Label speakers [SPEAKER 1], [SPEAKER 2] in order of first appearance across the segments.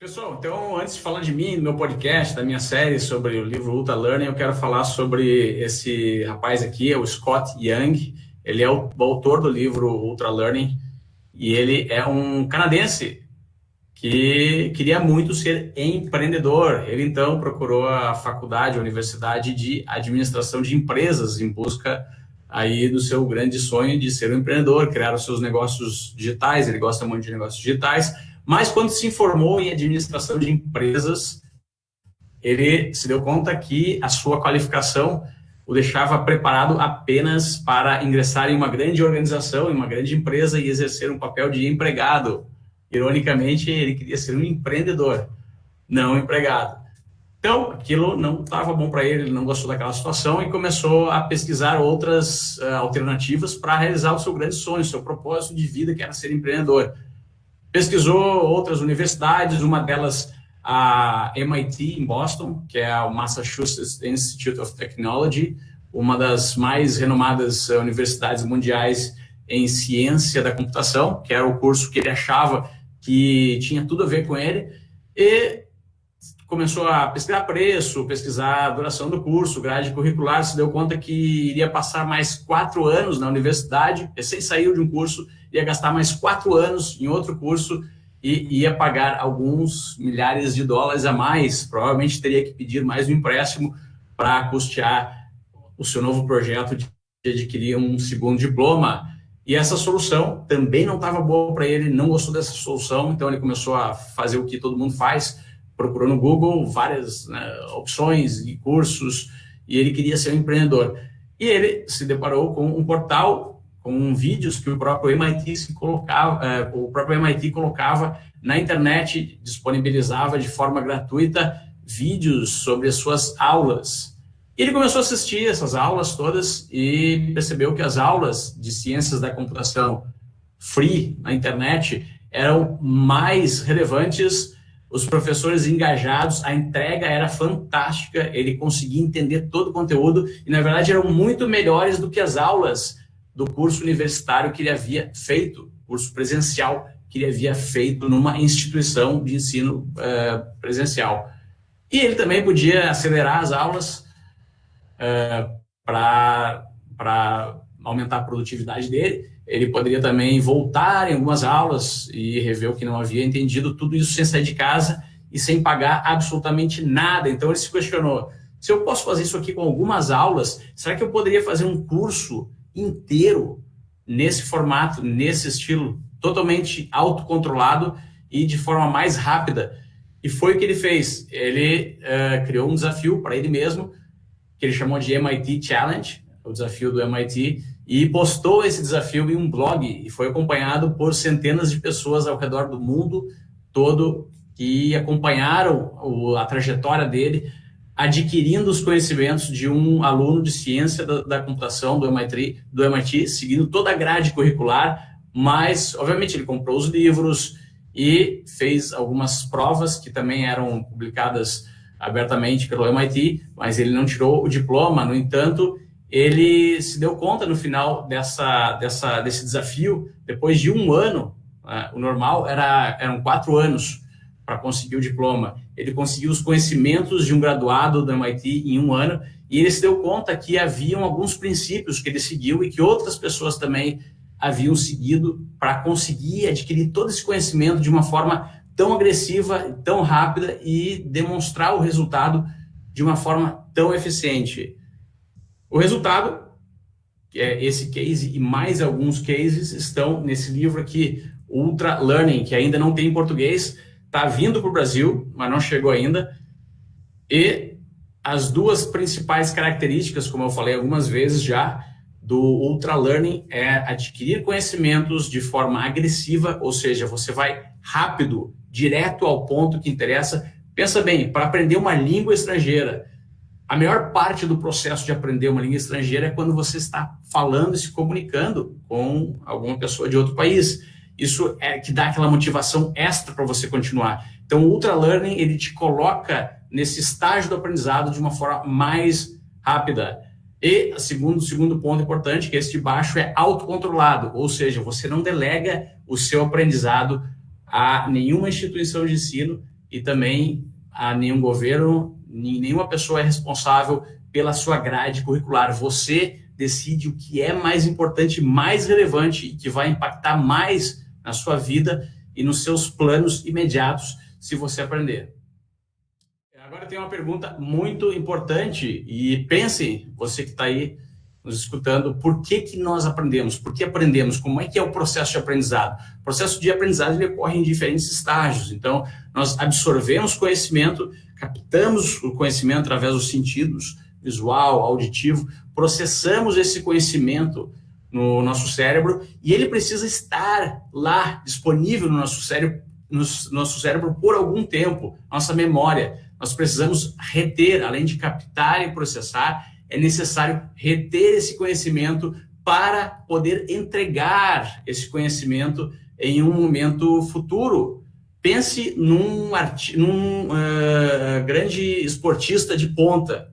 [SPEAKER 1] Pessoal, então, antes de falar de mim, do meu podcast, da minha série sobre o livro Ultra Learning, eu quero falar sobre esse rapaz aqui, é o Scott Young. Ele é o autor do livro Ultra Learning e ele é um canadense que queria muito ser empreendedor. Ele, então, procurou a faculdade, a universidade de administração de empresas em busca aí do seu grande sonho de ser um empreendedor, criar os seus negócios digitais. Ele gosta muito de negócios digitais. Mas quando se formou em administração de empresas, ele se deu conta que a sua qualificação o deixava preparado apenas para ingressar em uma grande organização, em uma grande empresa e exercer um papel de empregado. Ironicamente, ele queria ser um empreendedor, não um empregado. Então, aquilo não estava bom para ele, ele não gostou daquela situação e começou a pesquisar outras alternativas para realizar o seu grande sonho, o seu propósito de vida, que era ser empreendedor. Pesquisou outras universidades, uma delas a MIT em Boston, que é o Massachusetts Institute of Technology, uma das mais renomadas universidades mundiais em ciência da computação, que era o curso que ele achava que tinha tudo a ver com ele, e começou a pesquisar preço, pesquisar a duração do curso, grade curricular, se deu conta que iria passar mais 4 anos na universidade, recém saiu de um curso, ia gastar mais 4 anos em outro curso e ia pagar alguns milhares de dólares a mais, provavelmente teria que pedir mais um empréstimo para custear o seu novo projeto de adquirir um segundo diploma. E essa solução também não estava boa para ele, não gostou dessa solução, então ele começou a fazer o que todo mundo faz, procurou no Google várias opções e cursos, e ele queria ser um empreendedor. E ele se deparou com um portal, com vídeos que o próprio MIT colocava na internet, disponibilizava de forma gratuita vídeos sobre as suas aulas. E ele começou a assistir essas aulas todas e percebeu que as aulas de ciências da computação free na internet eram mais relevantes, os professores engajados, a entrega era fantástica, ele conseguia entender todo o conteúdo e, na verdade, eram muito melhores do que as aulas do curso universitário que ele havia feito, curso presencial que ele havia feito numa instituição de ensino presencial. E ele também podia acelerar as aulas para aumentar a produtividade dele. Ele poderia também voltar em algumas aulas e rever o que não havia entendido, tudo isso sem sair de casa e sem pagar absolutamente nada. Então ele se questionou, se eu posso fazer isso aqui com algumas aulas, será que eu poderia fazer um curso inteiro nesse formato, nesse estilo, totalmente autocontrolado e de forma mais rápida? E foi o que ele fez. Ele criou um desafio para ele mesmo, que ele chamou de MIT Challenge, o desafio do MIT, e postou esse desafio em um blog e foi acompanhado por centenas de pessoas ao redor do mundo todo que acompanharam a trajetória dele, adquirindo os conhecimentos de um aluno de ciência da computação do MIT, seguindo toda a grade curricular, mas, obviamente, ele comprou os livros e fez algumas provas que também eram publicadas abertamente pelo MIT, mas ele não tirou o diploma. No entanto, ele se deu conta no final desse desafio, depois de 1 ano, o normal eram 4 anos para conseguir o diploma. Ele conseguiu os conhecimentos de um graduado do MIT em 1 ano, e ele se deu conta que haviam alguns princípios que ele seguiu e que outras pessoas também haviam seguido para conseguir adquirir todo esse conhecimento de uma forma tão agressiva, tão rápida e demonstrar o resultado de uma forma tão eficiente. O resultado, que é esse case e mais alguns cases, estão nesse livro aqui, Ultra Learning, que ainda não tem em português, está vindo para o Brasil, mas não chegou ainda. E as duas principais características, como eu falei algumas vezes já, do Ultra Learning é adquirir conhecimentos de forma agressiva, ou seja, você vai rápido, direto ao ponto que interessa. Pensa bem, para aprender uma língua estrangeira, a melhor parte do processo de aprender uma língua estrangeira é quando você está falando e se comunicando com alguma pessoa de outro país. Isso é que dá aquela motivação extra para você continuar. Então, o Ultra Learning, ele te coloca nesse estágio do aprendizado de uma forma mais rápida. E o segundo ponto importante, que esse de baixo, é autocontrolado, ou seja, você não delega o seu aprendizado a nenhuma instituição de ensino, e também a nenhum governo, nenhuma pessoa é responsável pela sua grade curricular. Você decide o que é mais importante, mais relevante e que vai impactar mais na sua vida e nos seus planos imediatos se você aprender. Agora tem uma pergunta muito importante e pense, você que está aí nos escutando, por que nós aprendemos? Por que aprendemos? Como é que é o processo de aprendizado? O processo de aprendizado ele ocorre em diferentes estágios. Então, nós absorvemos conhecimento, captamos o conhecimento através dos sentidos, visual, auditivo, processamos esse conhecimento no nosso cérebro e ele precisa estar lá, disponível no nosso cérebro por algum tempo, nossa memória. Nós precisamos reter, além de captar e processar, é necessário reter esse conhecimento para poder entregar esse conhecimento em um momento futuro. Pense num grande esportista de ponta.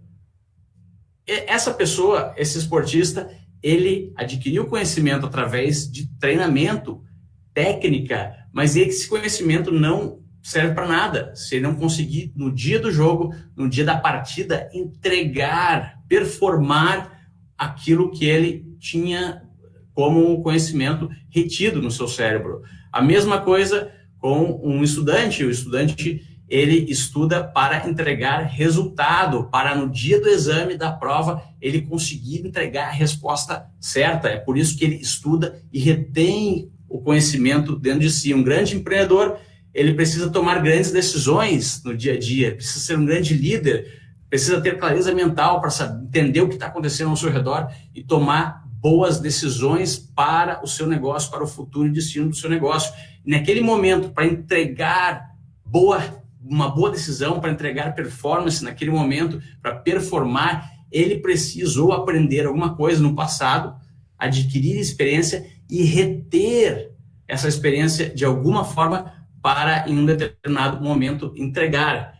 [SPEAKER 1] Essa pessoa, esse esportista, ele adquiriu conhecimento através de treinamento, técnica, mas esse conhecimento não serve para nada se ele não conseguir, no dia do jogo, no dia da partida, entregar, performar aquilo que ele tinha como conhecimento retido no seu cérebro. A mesma coisa com um estudante. O estudante, ele estuda para entregar resultado, para no dia do exame, da prova, ele conseguir entregar a resposta certa. É por isso que ele estuda e retém o conhecimento dentro de si. Um grande empreendedor, ele precisa tomar grandes decisões no dia a dia, precisa ser um grande líder, precisa ter clareza mental para entender o que está acontecendo ao seu redor e tomar boas decisões para o seu negócio, para o futuro e destino do seu negócio. E naquele momento, para entregar uma boa decisão, para entregar performance naquele momento, para performar, ele precisou aprender alguma coisa no passado, adquirir experiência e reter essa experiência de alguma forma para, em um determinado momento, entregar.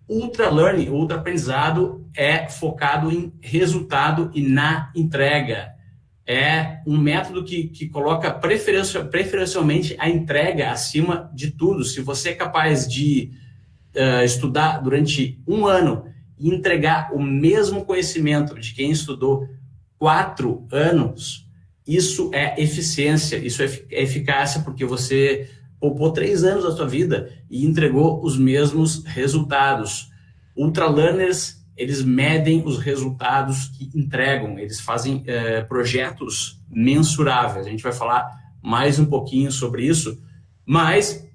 [SPEAKER 1] Ultra Learning, ultra aprendizado, é focado em resultado e na entrega. É um método que coloca preferencialmente a entrega acima de tudo. Se você é capaz de estudar durante um ano e entregar o mesmo conhecimento de quem estudou 4 anos, isso é eficiência, isso é eficácia, porque você poupou 3 anos da sua vida e entregou os mesmos resultados. Ultra Learners, eles medem os resultados que entregam, eles fazem projetos mensuráveis. A gente vai falar mais um pouquinho sobre isso, mas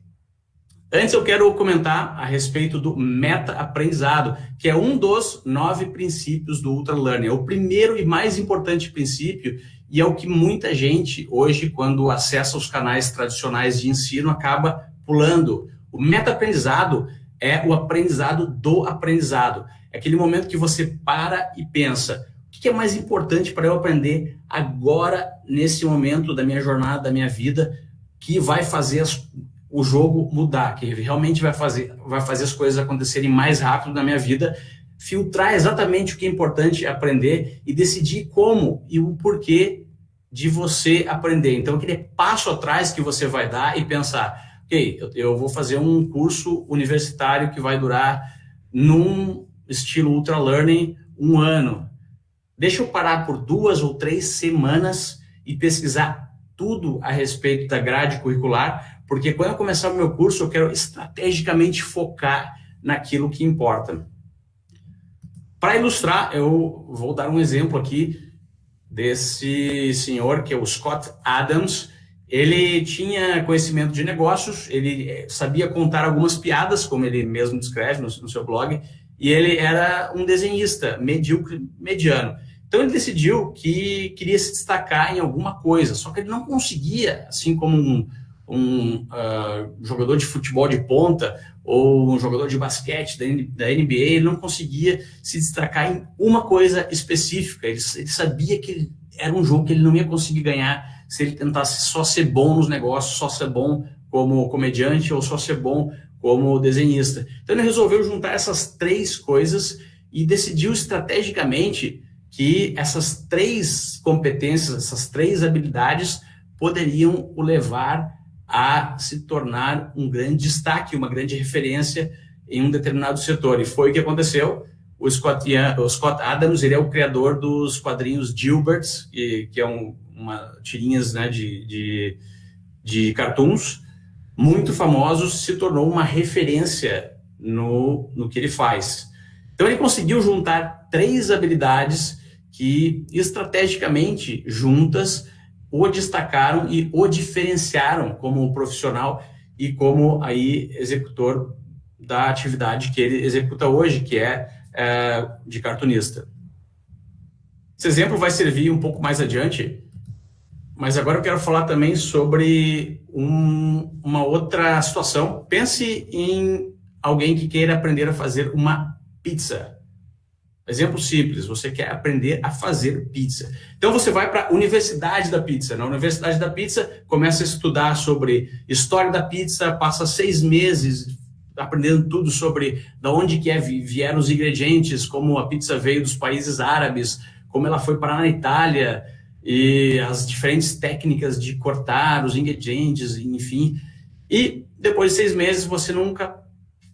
[SPEAKER 1] antes eu quero comentar a respeito do meta-aprendizado, que é um dos 9 princípios do Ultra Learning. É o primeiro e mais importante princípio e é o que muita gente hoje, quando acessa os canais tradicionais de ensino, acaba pulando. O meta-aprendizado é o aprendizado do aprendizado. É aquele momento que você para e pensa, o que é mais importante para eu aprender agora, nesse momento da minha jornada, da minha vida, que vai fazer o jogo mudar, que realmente vai fazer as coisas acontecerem mais rápido na minha vida, filtrar exatamente o que é importante aprender e decidir como e o porquê de você aprender. Então, aquele passo atrás que você vai dar e pensar, ok, eu vou fazer um curso universitário que vai durar, num estilo Ultra Learning, 1 ano. Deixa eu parar por 2 ou 3 semanas e pesquisar tudo a respeito da grade curricular, porque quando eu começar o meu curso, eu quero estrategicamente focar naquilo que importa. Para ilustrar, eu vou dar um exemplo aqui desse senhor, que é o Scott Adams. Ele tinha conhecimento de negócios, ele sabia contar algumas piadas, como ele mesmo descreve no seu blog, e ele era um desenhista medíocre, mediano. Então ele decidiu que queria se destacar em alguma coisa, só que ele não conseguia, assim como um jogador de futebol de ponta ou um jogador de basquete da NBA, ele não conseguia se destacar em uma coisa específica. Ele sabia que era um jogo que ele não ia conseguir ganhar se ele tentasse só ser bom nos negócios, só ser bom como comediante ou só ser bom como desenhista. Então ele resolveu juntar essas 3 coisas e decidiu estrategicamente que essas 3 competências, essas 3 habilidades poderiam o levar a se tornar um grande destaque, uma grande referência em um determinado setor. E foi o que aconteceu. O Scott Adams, ele é o criador dos quadrinhos Dilberts, que é tirinhas, né, de cartoons, muito famosos, se tornou uma referência no que ele faz. Então, ele conseguiu juntar 3 habilidades que, estrategicamente juntas, o destacaram e o diferenciaram como profissional e como aí executor da atividade que ele executa hoje, que é de cartunista. Esse exemplo vai servir um pouco mais adiante, mas agora eu quero falar também sobre uma outra situação. Pense em alguém que queira aprender a fazer uma pizza. Exemplo simples, você quer aprender a fazer pizza. Então você vai para a Universidade da Pizza. Na Universidade da Pizza, começa a estudar sobre história da pizza, passa 6 meses aprendendo tudo sobre de onde vieram os ingredientes, como a pizza veio dos países árabes, como ela foi parar na Itália, e as diferentes técnicas de cortar os ingredientes, enfim. E depois de 6 meses, você nunca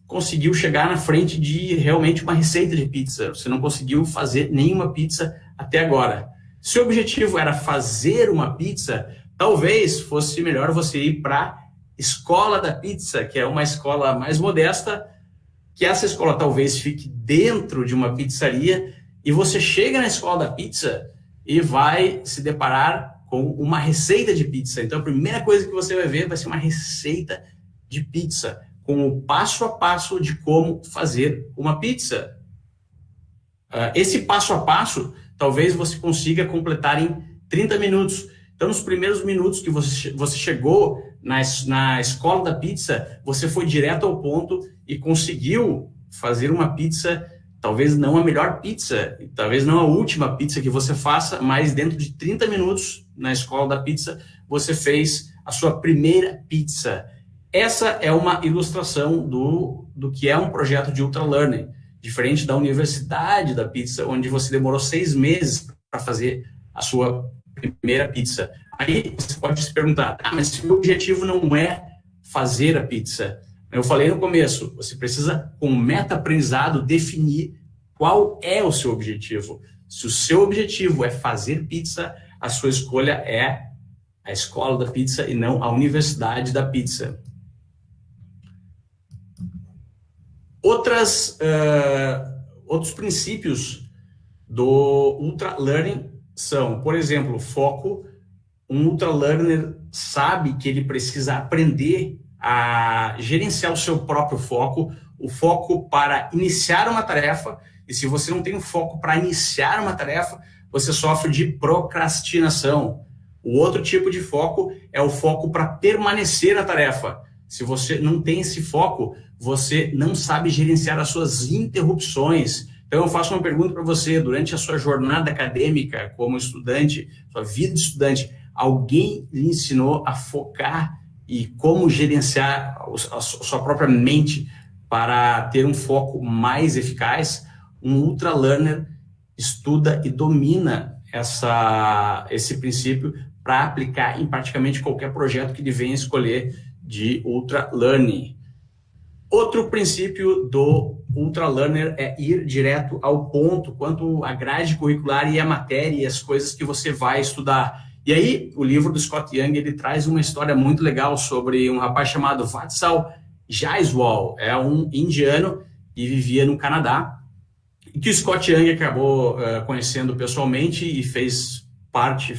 [SPEAKER 1] conseguiu chegar na frente de realmente uma receita de pizza. Você não conseguiu fazer nenhuma pizza até agora. Se o objetivo era fazer uma pizza, talvez fosse melhor você ir para Escola da Pizza, que é uma escola mais modesta, que essa escola talvez fique dentro de uma pizzaria, e você chega na Escola da Pizza e vai se deparar com uma receita de pizza. Então, a primeira coisa que você vai ver vai ser uma receita de pizza, com o passo a passo de como fazer uma pizza. Esse passo a passo, talvez você consiga completar em 30 minutos. Então, nos primeiros minutos que você chegou na escola da pizza, você foi direto ao ponto e conseguiu fazer uma pizza, talvez não a melhor pizza, talvez não a última pizza que você faça, mas dentro de 30 minutos na escola da pizza, você fez a sua primeira pizza. Essa é uma ilustração do que é um projeto de Ultra Learning, diferente da Universidade da Pizza, onde você demorou 6 meses para fazer a sua primeira pizza. Aí você pode se perguntar, mas se o objetivo não é fazer a pizza, eu falei no começo, você precisa, com meta-aprendizado, definir qual é o seu objetivo. Se o seu objetivo é fazer pizza, a sua escolha é a escola da pizza e não a Universidade da Pizza. Outros princípios do Ultra Learning são, por exemplo, foco. Um Ultra Learner sabe que ele precisa aprender a gerenciar o seu próprio foco, o foco para iniciar uma tarefa, e se você não tem um foco para iniciar uma tarefa, você sofre de procrastinação. O outro tipo de foco é o foco para permanecer na tarefa. Se você não tem esse foco, você não sabe gerenciar as suas interrupções. Então, eu faço uma pergunta para você. Durante a sua jornada acadêmica como estudante, sua vida de estudante, alguém lhe ensinou a focar e como gerenciar a sua própria mente para ter um foco mais eficaz? Um Ultra Learner estuda e domina esse princípio para aplicar em praticamente qualquer projeto que ele venha escolher de Ultra Learning. Outro princípio do Ultra Learner é ir direto ao ponto, quanto à grade curricular e a matéria e as coisas que você vai estudar. E aí, o livro do Scott Young, ele traz uma história muito legal sobre um rapaz chamado Vatsal Jaiswal. É um indiano que vivia no Canadá, e que o Scott Young acabou conhecendo pessoalmente e fez parte,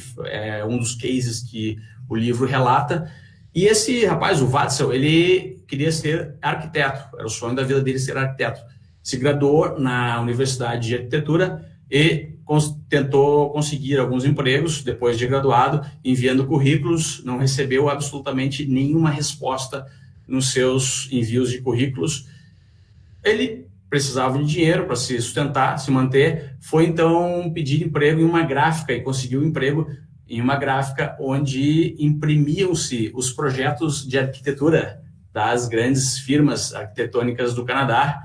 [SPEAKER 1] um dos cases que o livro relata. E esse rapaz, o Vatsal, ele queria ser arquiteto, era o sonho da vida dele ser arquiteto. Se graduou na Universidade de Arquitetura e tentou conseguir alguns empregos depois de graduado, enviando currículos, não recebeu absolutamente nenhuma resposta nos seus envios de currículos. Ele precisava de dinheiro para se sustentar, se manter, foi então pedir emprego em uma gráfica e conseguiu um emprego em uma gráfica onde imprimiam-se os projetos de arquitetura das grandes firmas arquitetônicas do Canadá.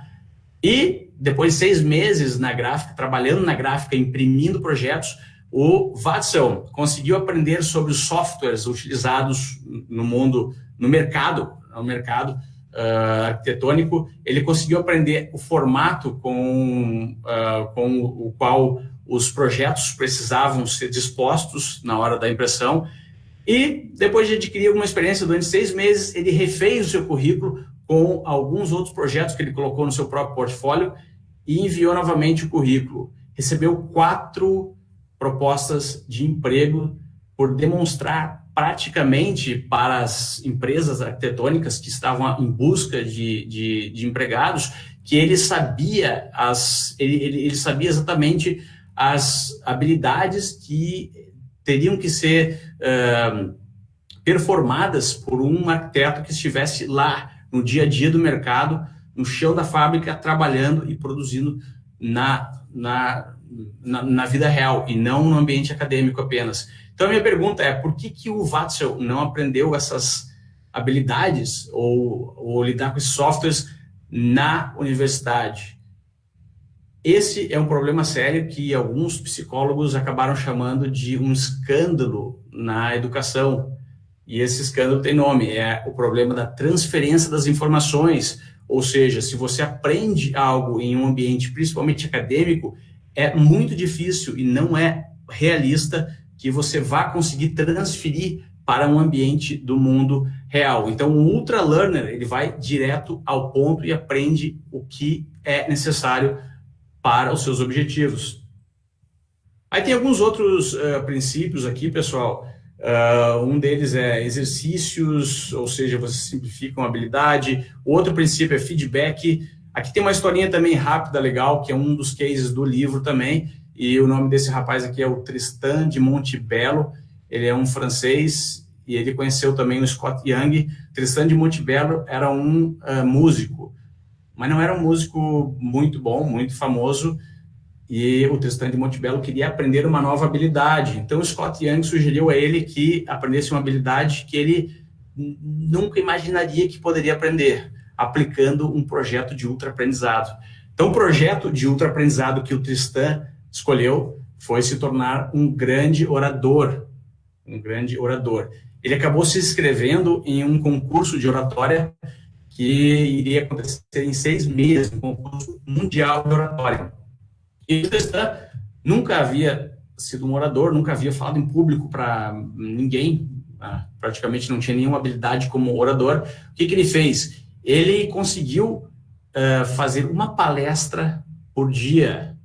[SPEAKER 1] E depois de 6 meses na gráfica, trabalhando na gráfica, imprimindo projetos, o Vatsal conseguiu aprender sobre os softwares utilizados no mundo no mercado arquitetônico, ele conseguiu aprender o formato com o qual os projetos precisavam ser dispostos na hora da impressão, e depois de adquirir alguma experiência durante 6 meses, ele refez o seu currículo com alguns outros projetos que ele colocou no seu próprio portfólio e enviou novamente o currículo. Recebeu 4 propostas de emprego por demonstrar praticamente para as empresas arquitetônicas que estavam em busca de empregados que ele sabia ele sabia exatamente as habilidades que teriam que ser performadas por um arquiteto que estivesse lá no dia a dia do mercado, no chão da fábrica, trabalhando e produzindo na vida real e não no ambiente acadêmico apenas. Então, a minha pergunta é, por que o Watzel não aprendeu essas habilidades ou lidar com esses softwares na universidade? Esse é um problema sério que alguns psicólogos acabaram chamando de um escândalo na educação. E esse escândalo tem nome, é o problema da transferência das informações. Ou seja, se você aprende algo em um ambiente principalmente acadêmico, é muito difícil e não é realista que você vá conseguir transferir para um ambiente do mundo real. Então, um ultra learner, ele vai direto ao ponto e aprende o que é necessário para os seus objetivos. Aí tem alguns outros princípios aqui, pessoal. Um deles é exercícios, ou seja, você simplifica uma habilidade. O outro princípio é feedback. Aqui tem uma historinha também rápida, legal, que é um dos cases do livro também. E o nome desse rapaz aqui é o Tristan de Montebello. Ele é um francês e ele conheceu também o Scott Young. Tristan de Montebello era um músico, mas não era um músico muito bom, muito famoso. E o Tristan de Montebello queria aprender uma nova habilidade. Então, o Scott Young sugeriu a ele que aprendesse uma habilidade que ele nunca imaginaria que poderia aprender, aplicando um projeto de ultra-aprendizado. Então, o projeto de ultra-aprendizado que o Tristan escolheu foi se tornar um grande orador. Ele acabou se inscrevendo em um concurso de oratória que iria acontecer em 6 meses, um concurso mundial de oratória. E o Tristan nunca havia sido um orador, nunca havia falado em público para ninguém, praticamente não tinha nenhuma habilidade como orador. O que ele fez? Ele conseguiu fazer uma palestra por dia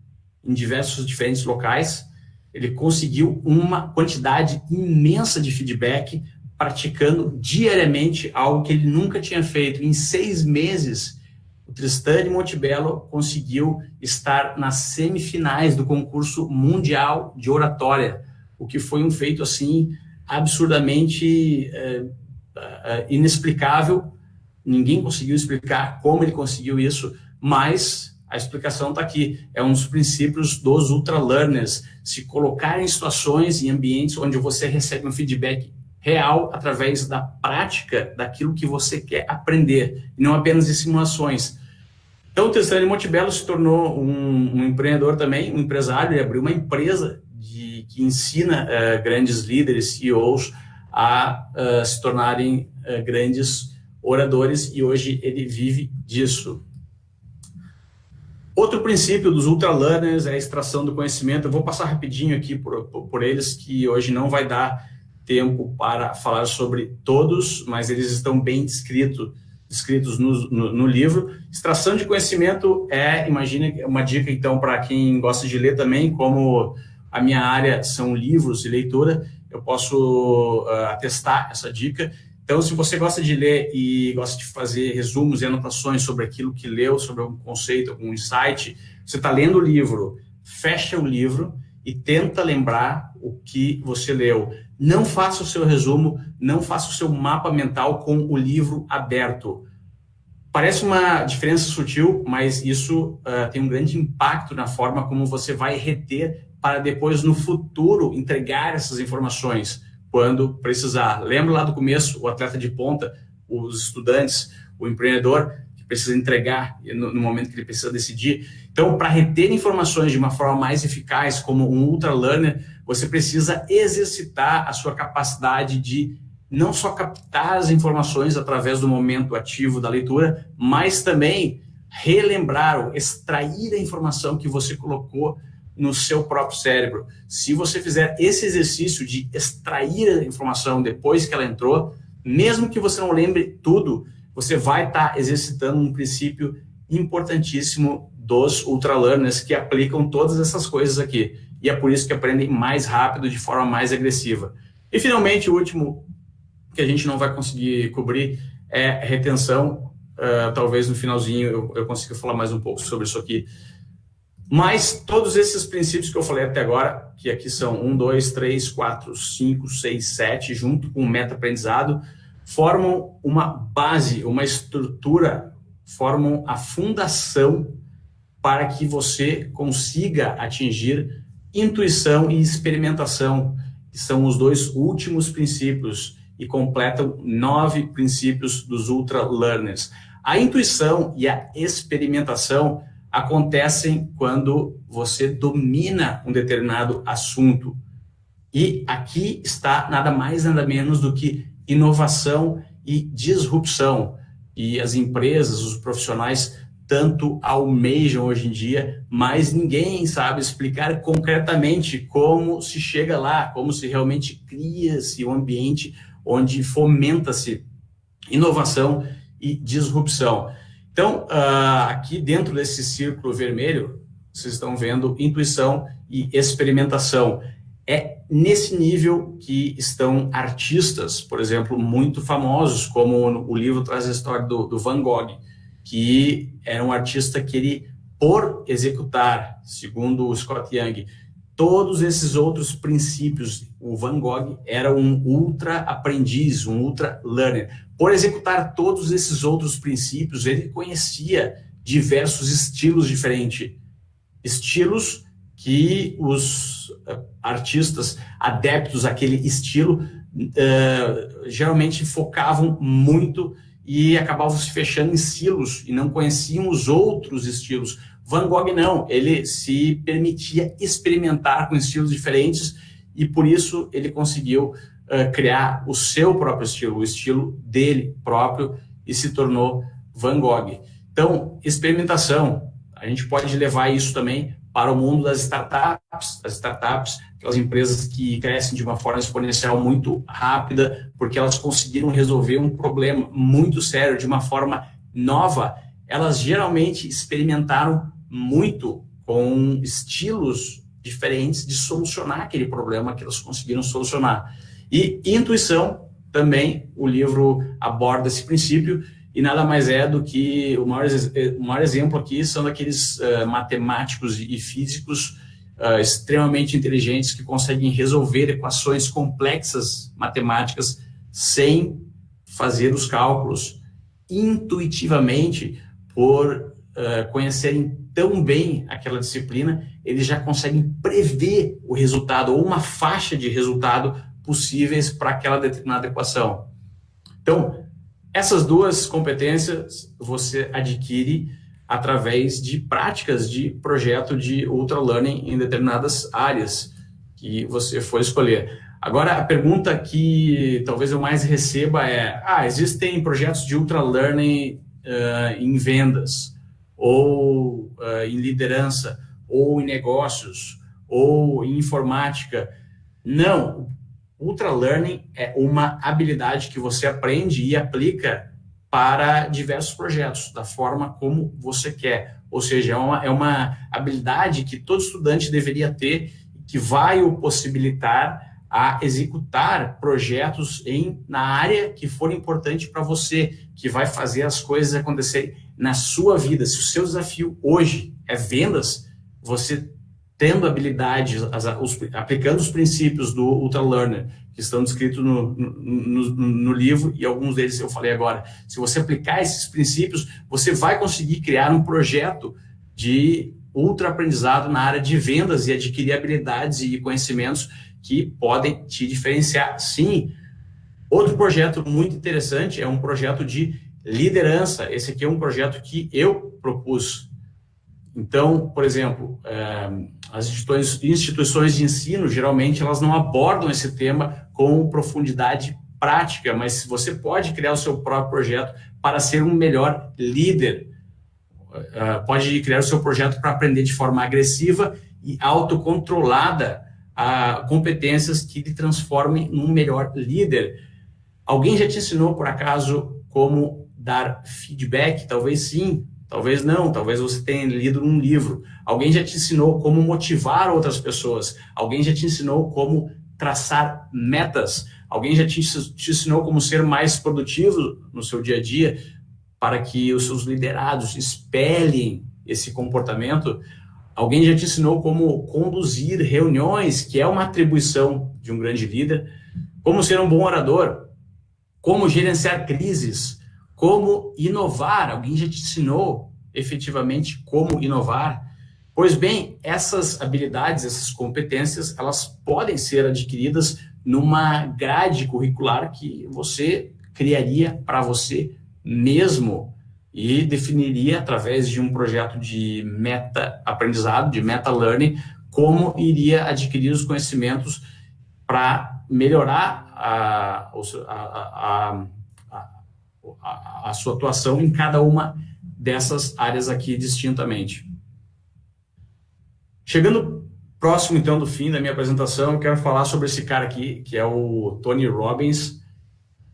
[SPEAKER 1] em diferentes locais. Ele conseguiu uma quantidade imensa de feedback, praticando diariamente algo que ele nunca tinha feito. Em 6 meses, o Tristan de Montebello conseguiu estar nas semifinais do concurso mundial de oratória, o que foi um feito assim absurdamente inexplicável. Ninguém conseguiu explicar como ele conseguiu isso, mas a explicação está aqui. É um dos princípios dos ultra-learners, se colocar em situações, em ambientes onde você recebe um feedback real através da prática daquilo que você quer aprender, e não apenas de simulações. Então, o Tristan de Montebello se tornou um empreendedor também, um empresário. Ele abriu uma empresa que ensina grandes líderes, CEOs, a se tornarem grandes oradores, e hoje ele vive disso. Outro princípio dos ultra-learners é a extração do conhecimento. Eu vou passar rapidinho aqui por eles, que hoje não vai dar tempo para falar sobre todos, mas eles estão bem descritos no livro. Extração de conhecimento imagine uma dica, então, para quem gosta de ler também, como a minha área são livros e leitura, eu posso atestar essa dica. Então, se você gosta de ler e gosta de fazer resumos e anotações sobre aquilo que leu, sobre algum conceito, algum insight, você está lendo o livro, fecha o livro e tenta lembrar o que você leu. Não faça o seu resumo, não faça o seu mapa mental com o livro aberto. Parece uma diferença sutil, mas isso tem um grande impacto na forma como você vai reter para depois, no futuro, entregar essas informações quando precisar. Lembra lá do começo, o atleta de ponta, os estudantes, o empreendedor, que precisa entregar no momento que ele precisa decidir. Então, para reter informações de uma forma mais eficaz, como um ultra-learner, você precisa exercitar a sua capacidade de não só captar as informações através do momento ativo da leitura, mas também relembrar ou extrair a informação que você colocou no seu próprio cérebro. Se você fizer esse exercício de extrair a informação depois que ela entrou, mesmo que você não lembre tudo, você vai estar exercitando um princípio importantíssimo dos ultralearners que aplicam todas essas coisas aqui. E é por isso que aprendem mais rápido, de forma mais agressiva. E, finalmente, o último que a gente não vai conseguir cobrir é retenção. Talvez no finalzinho eu consiga falar mais um pouco sobre isso aqui. Mas todos esses princípios que eu falei até agora, que aqui são 1, 2, 3, 4, 5, 6, 7, junto com o meta-aprendizado, formam uma base, uma estrutura, formam a fundação para que você consiga atingir intuição e experimentação, que são os dois últimos princípios e completam 9 princípios dos ultralearners. A intuição e a experimentação acontecem quando você domina um determinado assunto. E aqui está nada mais, nada menos do que inovação e disrupção. E as empresas, os profissionais, tanto almejam hoje em dia, mas ninguém sabe explicar concretamente como se chega lá, como se realmente cria-se um ambiente onde fomenta-se inovação e disrupção. Então, aqui dentro desse círculo vermelho, vocês estão vendo intuição e experimentação. É nesse nível que estão artistas, por exemplo, muito famosos, como o livro traz a história do Van Gogh, que era um artista que ele, por executar, segundo o Scott Young, todos esses outros princípios, o Van Gogh era um ultra aprendiz, um ultra learner. Por executar todos esses outros princípios, ele conhecia diversos estilos diferentes. Estilos que os artistas adeptos àquele estilo geralmente focavam muito e acabavam se fechando em silos e não conheciam os outros estilos. Van Gogh não, ele se permitia experimentar com estilos diferentes e por isso ele conseguiu criar o seu próprio estilo, o estilo dele próprio, e se tornou Van Gogh. Então, experimentação, a gente pode levar isso também para o mundo das startups, aquelas empresas que crescem de uma forma exponencial muito rápida, porque elas conseguiram resolver um problema muito sério de uma forma nova. Elas geralmente experimentaram muito com estilos diferentes de solucionar aquele problema que elas conseguiram solucionar. E intuição, também, o livro aborda esse princípio, e nada mais é do que o maior exemplo aqui são daqueles matemáticos e físicos extremamente inteligentes que conseguem resolver equações complexas matemáticas sem fazer os cálculos intuitivamente, por conhecerem tão bem aquela disciplina, eles já conseguem prever o resultado ou uma faixa de resultado possíveis para aquela determinada equação. Então, essas duas competências você adquire através de práticas de projeto de ultralearning em determinadas áreas que você for escolher. Agora, a pergunta que talvez eu mais receba é: existem projetos de ultralearning em vendas, ou em liderança, ou em negócios, ou em informática? Não. Ultralearning é uma habilidade que você aprende e aplica para diversos projetos, da forma como você quer. Ou seja, é uma habilidade que todo estudante deveria ter, que vai o possibilitar a executar projetos na área que for importante para você, que vai fazer as coisas acontecerem na sua vida. Se o seu desafio hoje é vendas, você tendo habilidades, aplicando os princípios do ultralearner, que estão descritos no livro, e alguns deles eu falei agora. Se você aplicar esses princípios, você vai conseguir criar um projeto de ultra-aprendizado na área de vendas e adquirir habilidades e conhecimentos que podem te diferenciar. Sim, outro projeto muito interessante é um projeto de liderança. Esse aqui é um projeto que eu propus. Então, por exemplo, as instituições de ensino, geralmente, elas não abordam esse tema com profundidade prática, mas você pode criar o seu próprio projeto para ser um melhor líder. Pode criar o seu projeto para aprender de forma agressiva e autocontrolada a competências que lhe transformem num melhor líder. Alguém já te ensinou, por acaso, como dar feedback? Talvez sim, talvez não, talvez você tenha lido num livro. Alguém já te ensinou como motivar outras pessoas. Alguém já te ensinou como traçar metas. Alguém já te ensinou como ser mais produtivo no seu dia a dia para que os seus liderados espelhem esse comportamento. Alguém já te ensinou como conduzir reuniões, que é uma atribuição de um grande líder, como ser um bom orador, como gerenciar crises, como inovar. Alguém já te ensinou efetivamente como inovar? Pois bem, essas habilidades, essas competências, elas podem ser adquiridas numa grade curricular que você criaria para você mesmo e definiria através de um projeto de meta-aprendizado, de meta-learning, como iria adquirir os conhecimentos para melhorar a sua atuação em cada uma dessas áreas aqui distintamente. Chegando próximo, então, do fim da minha apresentação, eu quero falar sobre esse cara aqui, que é o Tony Robbins.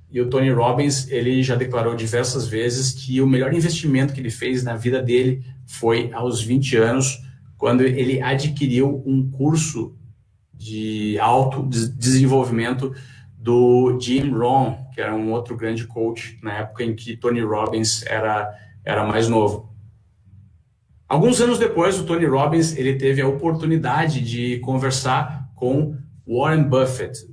[SPEAKER 1] E o Tony Robbins, ele já declarou diversas vezes que o melhor investimento que ele fez na vida dele foi aos 20 anos, quando ele adquiriu um curso de autodesenvolvimento do Jim Rohn, que era um outro grande coach na época em que Tony Robbins era mais novo. Alguns anos depois, o Tony Robbins ele teve a oportunidade de conversar com Warren Buffett,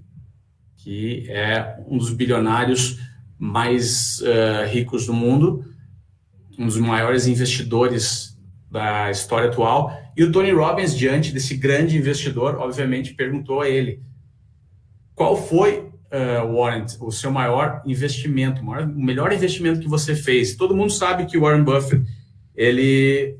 [SPEAKER 1] que é um dos bilionários mais ricos do mundo, um dos maiores investidores da história atual. E o Tony Robbins, diante desse grande investidor, obviamente perguntou a ele: qual foi, Warren, o seu maior investimento, o melhor investimento que você fez? Todo mundo sabe que o Warren Buffett ele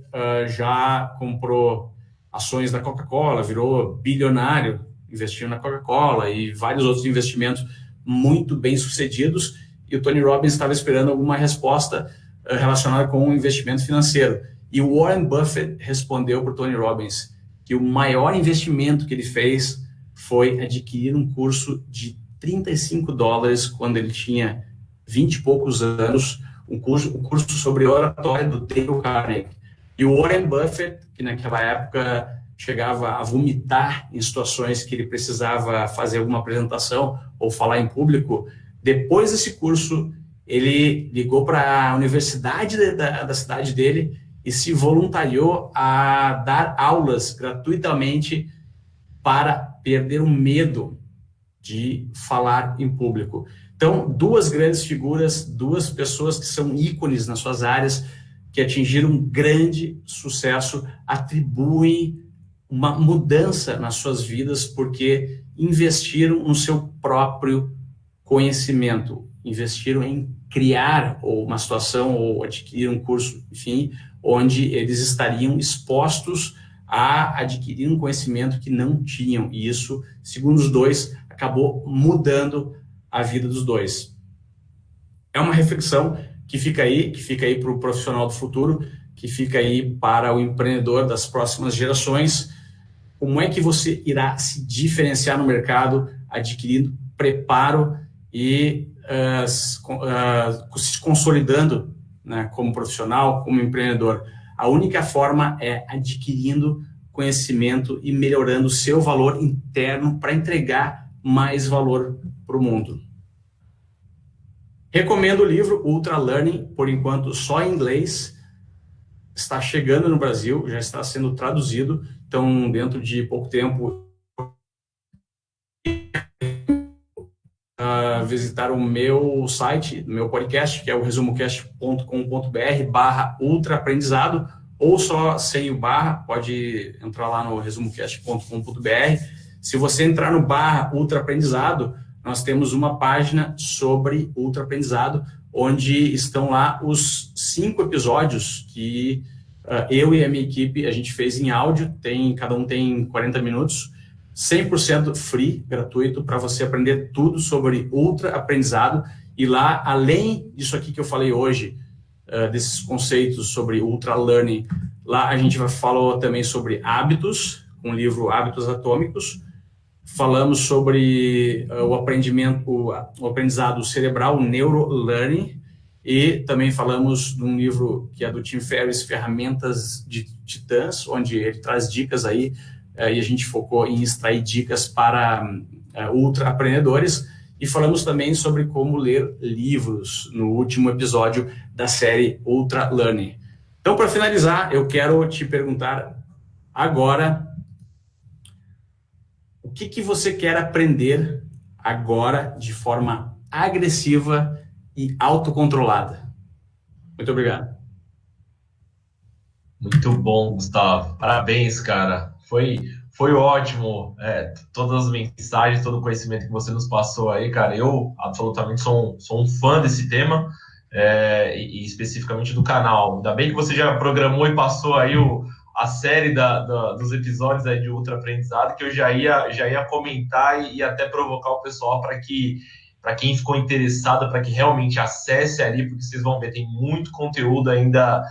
[SPEAKER 1] já comprou ações da Coca-Cola, virou bilionário, investiu na Coca-Cola e vários outros investimentos muito bem sucedidos, e o Tony Robbins estava esperando alguma resposta relacionada com o investimento financeiro. E o Warren Buffett respondeu para o Tony Robbins que o maior investimento que ele fez foi adquirir um curso de $35 quando ele tinha 20 e poucos anos, um curso sobre oratória do Dale Carnegie. E o Warren Buffett, que naquela época chegava a vomitar em situações que ele precisava fazer alguma apresentação ou falar em público, depois desse curso, ele ligou para a universidade da cidade dele e se voluntariou a dar aulas gratuitamente para perder o medo de falar em público. Então, duas grandes figuras, duas pessoas que são ícones nas suas áreas, que atingiram um grande sucesso, atribuem uma mudança nas suas vidas porque investiram no seu próprio conhecimento, investiram em criar uma situação ou adquirir um curso, enfim, onde eles estariam expostos a adquirir um conhecimento que não tinham. E isso, segundo os dois, acabou mudando a vida dos dois. É uma reflexão que fica aí para o profissional do futuro, que fica aí para o empreendedor das próximas gerações. Como é que você irá se diferenciar no mercado, adquirindo preparo e se consolidando, né, como profissional, como empreendedor? A única forma é adquirindo conhecimento e melhorando o seu valor interno para entregar mais valor para o mundo. Recomendo o livro Ultra Learning, por enquanto só em inglês. Está chegando no Brasil, já está sendo traduzido, então dentro de pouco tempo visitar o meu site, meu podcast, que é o resumocast.com.br/ultraaprendizado, ou só sem o barra, pode entrar lá no resumocast.com.br. Se você entrar no /ultraaprendizado, nós temos uma página sobre ultraaprendizado, onde estão lá os 5 episódios que eu e a minha equipe a gente fez em áudio, cada um tem 40 minutos. 100% free, gratuito, para você aprender tudo sobre ultra aprendizado. E lá, além disso aqui que eu falei hoje, desses conceitos sobre ultra learning, lá a gente falou também sobre hábitos, com o livro Hábitos Atômicos. Falamos sobre o aprendizado cerebral, neurolearning, e também falamos de um livro que é do Tim Ferriss, Ferramentas de Titãs, onde ele traz dicas aí, e a gente focou em extrair dicas para ultra aprendedores. E falamos também sobre como ler livros no último episódio da série Ultra Learning. Então, para finalizar, eu quero te perguntar agora: o que você quer aprender agora de forma agressiva e autocontrolada? Muito obrigado.
[SPEAKER 2] Muito bom, Gustavo. Parabéns, cara. Foi ótimo. Todas as mensagens, todo o conhecimento que você nos passou aí, cara. Eu absolutamente sou um fã desse tema, e especificamente do canal. Ainda bem que você já programou e passou aí a série dos episódios aí de Ultra Aprendizado, que eu já ia comentar e até provocar o pessoal para quem ficou interessado, para que realmente acesse ali, porque vocês vão ver, tem muito conteúdo ainda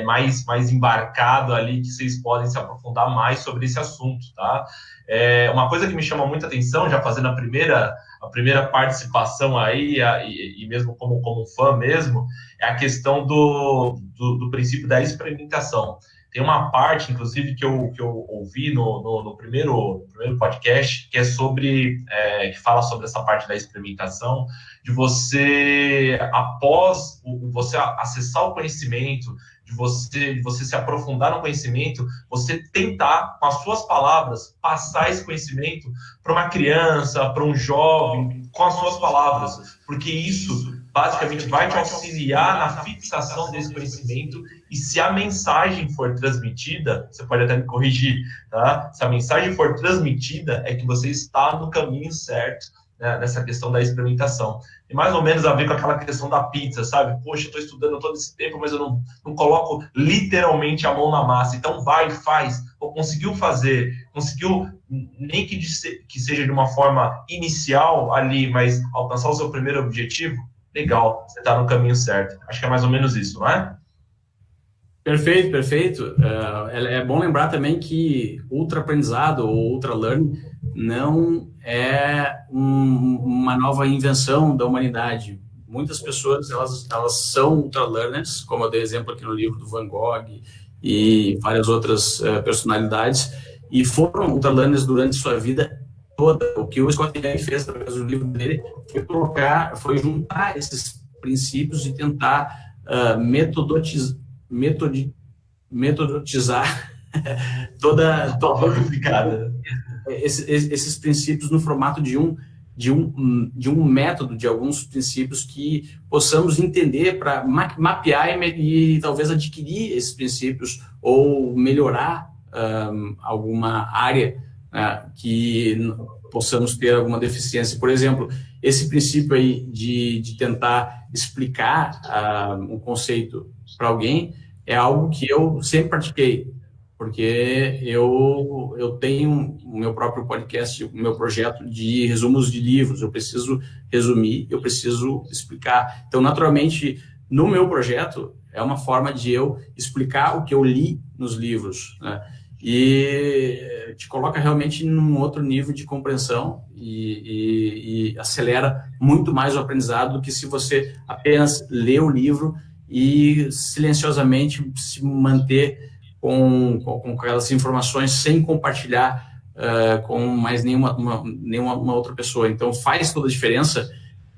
[SPEAKER 2] mais embarcado ali, que vocês podem se aprofundar mais sobre esse assunto, tá? Uma coisa que me chama muita atenção, já fazendo a primeira participação aí, e mesmo como fã mesmo, é a questão do princípio da experimentação. Tem uma parte, inclusive, que eu ouvi no primeiro podcast, que é que fala sobre essa parte da experimentação, de você, após você acessar o conhecimento, de você se aprofundar no conhecimento, você tentar, com as suas palavras, passar esse conhecimento para uma criança, para um jovem, com as suas palavras, porque isso basicamente vai te auxiliar na fixação desse conhecimento. E se a mensagem for transmitida, você pode até me corrigir, tá? Se a mensagem for transmitida, é que você está no caminho certo, né, nessa questão da experimentação. E mais ou menos a ver com aquela questão da pizza, sabe? Poxa, eu estou estudando todo esse tempo, mas eu não coloco literalmente a mão na massa. Então vai, faz. Ou conseguiu fazer, conseguiu, nem que seja de uma forma inicial ali, mas alcançar o seu primeiro objetivo, legal, você está no caminho certo. Acho que é mais ou menos isso, não é?
[SPEAKER 1] Perfeito, perfeito. É bom lembrar também que ultra aprendizado ou ultra learning não é uma nova invenção da humanidade. Muitas pessoas elas são ultra learners, como eu dei exemplo aqui no livro do Van Gogh e várias outras personalidades, e foram ultra learners durante sua vida toda. O que o Scott Young fez através do livro dele foi juntar esses princípios e tentar metodizar toda
[SPEAKER 2] complicada.
[SPEAKER 1] Esses princípios no formato de um método, de alguns princípios que possamos entender para mapear e talvez adquirir esses princípios ou melhorar alguma área que possamos ter alguma deficiência. Por exemplo, esse princípio aí de tentar explicar um conceito para alguém é algo que eu sempre pratiquei, porque eu tenho o meu próprio podcast, o meu projeto de resumos de livros. Eu preciso resumir, eu preciso explicar. Então, naturalmente, no meu projeto, é uma forma de eu explicar o que eu li nos livros, né? E te coloca realmente num outro nível de compreensão e acelera muito mais o aprendizado do que se você apenas lê o livro e silenciosamente se manter com aquelas informações sem compartilhar com mais nenhuma outra pessoa. Então faz toda a diferença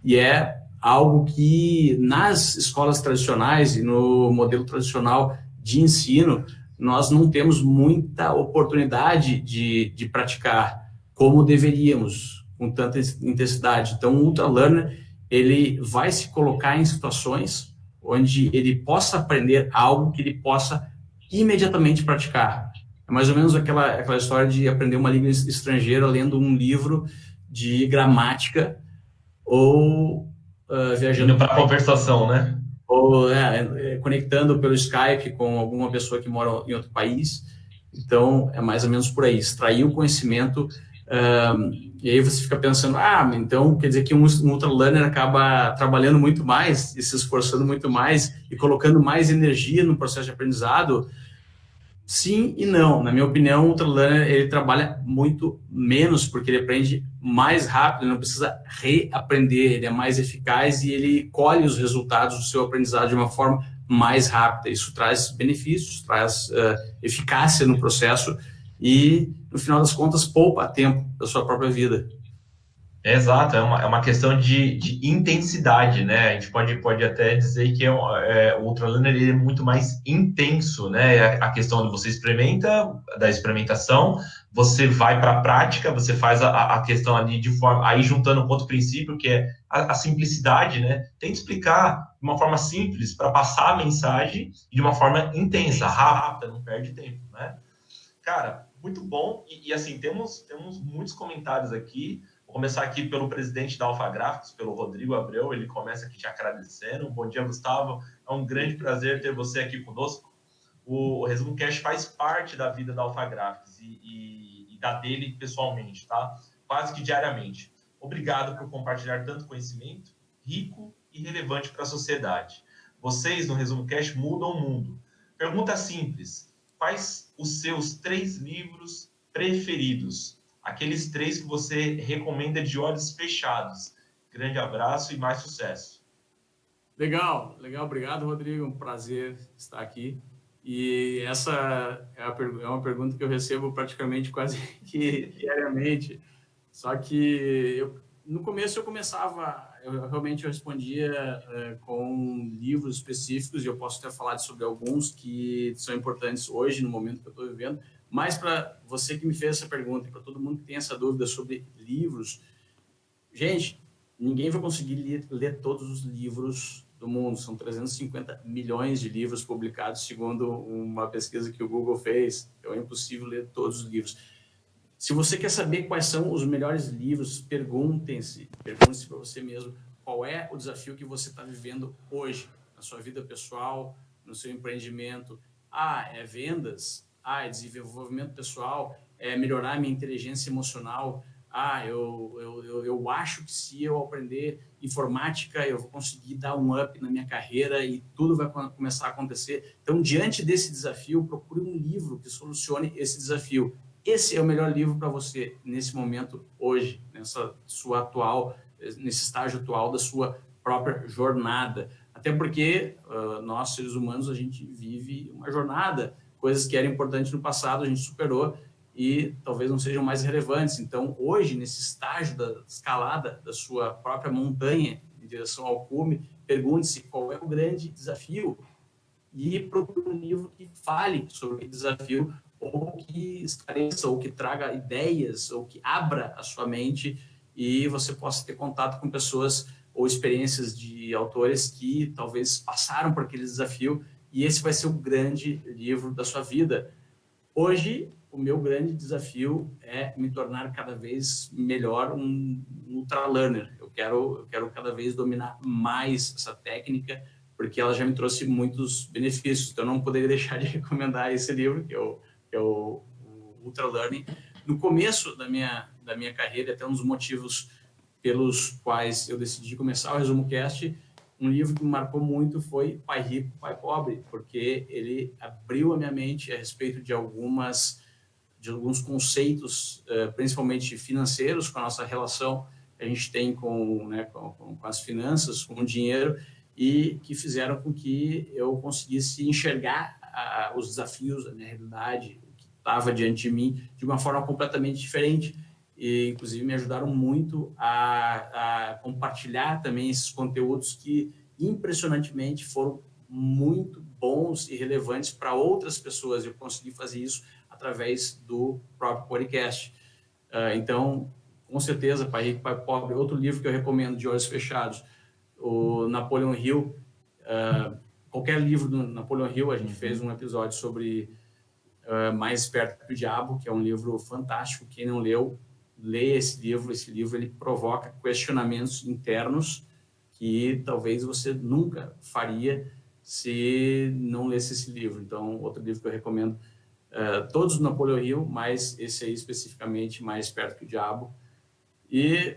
[SPEAKER 1] e é algo que nas escolas tradicionais e no modelo tradicional de ensino nós não temos muita oportunidade de praticar como deveríamos, com tanta intensidade. Então o Ultra Learner ele vai se colocar em situações onde ele possa aprender algo que ele possa imediatamente praticar. É mais ou menos aquela história de aprender uma língua estrangeira lendo um livro de gramática ou viajando
[SPEAKER 2] para conversação, né?
[SPEAKER 1] Ou conectando pelo Skype com alguma pessoa que mora em outro país. Então, é mais ou menos por aí, extrair o conhecimento E aí você fica pensando, então quer dizer que um ultralearner acaba trabalhando muito mais e se esforçando muito mais e colocando mais energia no processo de aprendizado? Sim e não. Na minha opinião, o ultralearner ele trabalha muito menos porque ele aprende mais rápido, ele não precisa reaprender, ele é mais eficaz e ele colhe os resultados do seu aprendizado de uma forma mais rápida. Isso traz benefícios, traz eficácia no processo e, no final das contas, poupa tempo da sua própria vida.
[SPEAKER 2] Exato, é uma questão de intensidade, né? A gente pode até dizer que o ultralearner ele é muito mais intenso, né? A questão de você experimenta, da experimentação, você vai para a prática, você faz a questão ali de forma, aí juntando com outro princípio, que é a simplicidade, né? Tenta explicar de uma forma simples para passar a mensagem e de uma forma intensa, rápida, não perde tempo, né? Cara, muito bom. E assim, temos muitos comentários aqui. Vou começar aqui pelo presidente da Alpha Graphics, pelo Rodrigo Abreu. Ele começa aqui te agradecendo. Bom dia, Gustavo. É um grande prazer ter você aqui conosco. O Resumo Cash faz parte da vida da Alpha Graphics e da dele pessoalmente, tá? Quase que diariamente. Obrigado por compartilhar tanto conhecimento rico e relevante para a sociedade. Vocês, no Resumo Cash, mudam o mundo. Pergunta simples. Quais os seus 3 livros preferidos? Aqueles 3 que você recomenda de olhos fechados. Grande abraço e mais sucesso.
[SPEAKER 1] Legal, obrigado, Rodrigo. Um prazer estar aqui. E essa é uma pergunta que eu recebo praticamente quase que diariamente. Só que no começo eu realmente respondia com livros específicos, e eu posso até falar sobre alguns que são importantes hoje, no momento que eu estou vivendo. Mas para você que me fez essa pergunta, e para todo mundo que tem essa dúvida sobre livros, gente, ninguém vai conseguir ler todos os livros do mundo. São 350 milhões de livros publicados, segundo uma pesquisa que o Google fez. Então é impossível ler todos os livros. Se você quer saber quais são os melhores livros, pergunte-se para você mesmo qual é o desafio que você está vivendo hoje, na sua vida pessoal, no seu empreendimento. É vendas? É desenvolvimento pessoal? É melhorar minha inteligência emocional? Eu acho que se eu aprender informática, eu vou conseguir dar um up na minha carreira e tudo vai começar a acontecer. Então, diante desse desafio, procure um livro que solucione esse desafio. Esse é o melhor livro para você nesse momento, hoje, nesse estágio atual da sua própria jornada. Até porque nós, seres humanos, a gente vive uma jornada. Coisas que eram importantes no passado, a gente superou e talvez não sejam mais relevantes. Então, hoje, nesse estágio da escalada da sua própria montanha em direção ao cume, pergunte-se qual é o grande desafio e procure um livro que fale sobre o desafio, ou que esclareça, ou que traga ideias, ou que abra a sua mente e você possa ter contato com pessoas ou experiências de autores que talvez passaram por aquele desafio, e esse vai ser o grande livro da sua vida. Hoje, o meu grande desafio é me tornar cada vez melhor um ultralearner. Eu quero cada vez dominar mais essa técnica, porque ela já me trouxe muitos benefícios. Então, eu não poderia deixar de recomendar esse livro, que é o Ultralearning. No começo da minha carreira, até um dos motivos pelos quais eu decidi começar o Resumo Cast, um livro que me marcou muito foi Pai Rico, Pai Pobre, porque ele abriu a minha mente a respeito de alguns conceitos, principalmente financeiros, com a nossa relação que a gente tem com as finanças, com o dinheiro, e que fizeram com que eu conseguisse enxergar os desafios da minha realidade, o que estava diante de mim, de uma forma completamente diferente. E, inclusive, me ajudaram muito a compartilhar também esses conteúdos que, impressionantemente, foram muito bons e relevantes para outras pessoas. Eu consegui fazer isso através do próprio podcast. Então, com certeza, Pai Rico, Pai Pobre. Outro livro que eu recomendo, de olhos fechados, o Napoleon Hill. Qualquer livro do Napoleon Hill, a gente fez um episódio sobre Mais Esperto que o Diabo, que é um livro fantástico. Quem não leu, leia esse livro. Esse livro ele provoca questionamentos internos que talvez você nunca faria se não lesse esse livro. Então, outro livro que eu recomendo todos do Napoleon Hill, mas esse aí especificamente mais perto que o diabo. E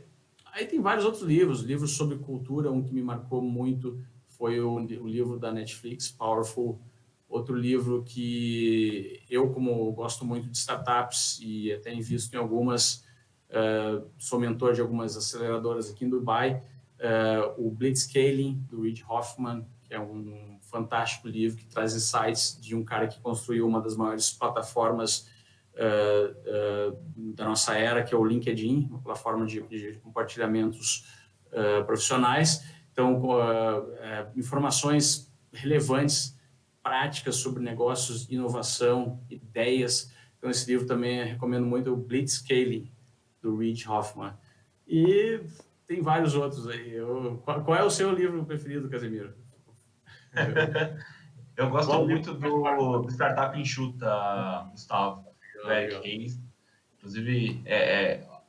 [SPEAKER 1] aí tem vários outros livros sobre cultura. Um que me marcou muito foi o livro da Netflix, Powerful. Outro livro que eu, como gosto muito de startups e até invisto em algumas, sou mentor de algumas aceleradoras aqui em Dubai, o Blitzscaling, do Reid Hoffman, que é um fantástico livro que traz insights de um cara que construiu uma das maiores plataformas da nossa era, que é o LinkedIn, uma plataforma de compartilhamentos profissionais. Então, informações relevantes, práticas sobre negócios, inovação, ideias. Então, esse livro também eu recomendo muito, o Blitzscaling, do Reid Hoffman. E tem vários outros aí. Qual é o seu livro preferido, Casemiro?
[SPEAKER 2] Eu gosto muito do Startup Enxuta, Gustavo, do Eric Ries. Inclusive,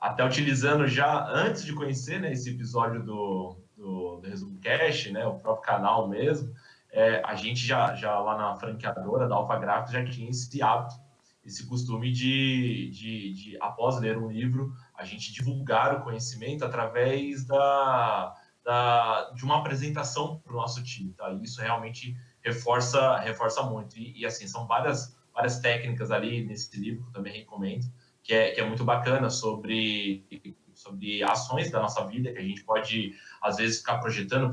[SPEAKER 2] até utilizando já, antes de conhecer, né, esse episódio do Resumo Cash, né, o próprio canal mesmo, a gente já lá na franqueadora da Alpha Gráficos já tinha esse hábito, esse costume de após ler um livro, a gente divulgar o conhecimento através de uma apresentação para o nosso time, tá? E isso realmente reforça muito. E assim, são várias técnicas ali nesse livro que eu também recomendo, que é muito bacana sobre ações da nossa vida, que a gente pode, às vezes, ficar projetando,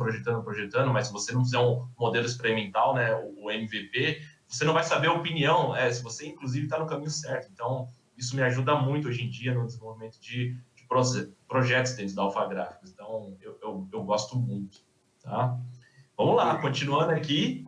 [SPEAKER 2] mas se você não fizer um modelo experimental, né, o MVP, você não vai saber a opinião, se você, inclusive, está no caminho certo. Então, isso me ajuda muito hoje em dia no desenvolvimento de projetos dentro da Alpha Gráficos. Então, eu gosto muito, tá? Vamos lá, continuando aqui,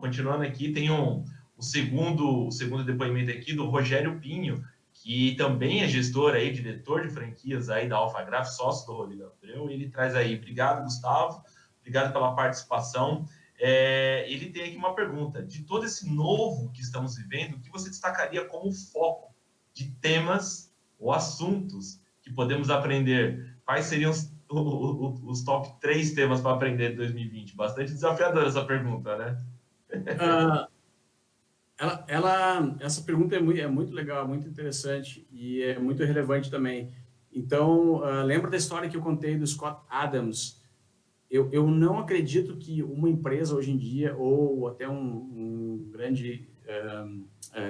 [SPEAKER 2] tem o segundo depoimento aqui do Rogério Pinho, que também é gestor aí, diretor de franquias aí da Alpha Gráficos, sócio do Rodrigo Abreu. Ele traz aí, obrigado, Gustavo, obrigado pela participação. Ele tem aqui uma pergunta: de todo esse novo que estamos vivendo, o que você destacaria como foco de temas ou assuntos que podemos aprender? Quais seriam os top 3 temas para aprender de 2020? Bastante desafiadora essa pergunta, né?
[SPEAKER 1] Essa pergunta é muito legal, muito interessante e é muito relevante também. Então, lembra da história que eu contei do Scott Adams? Eu não acredito que uma empresa hoje em dia, ou até um grande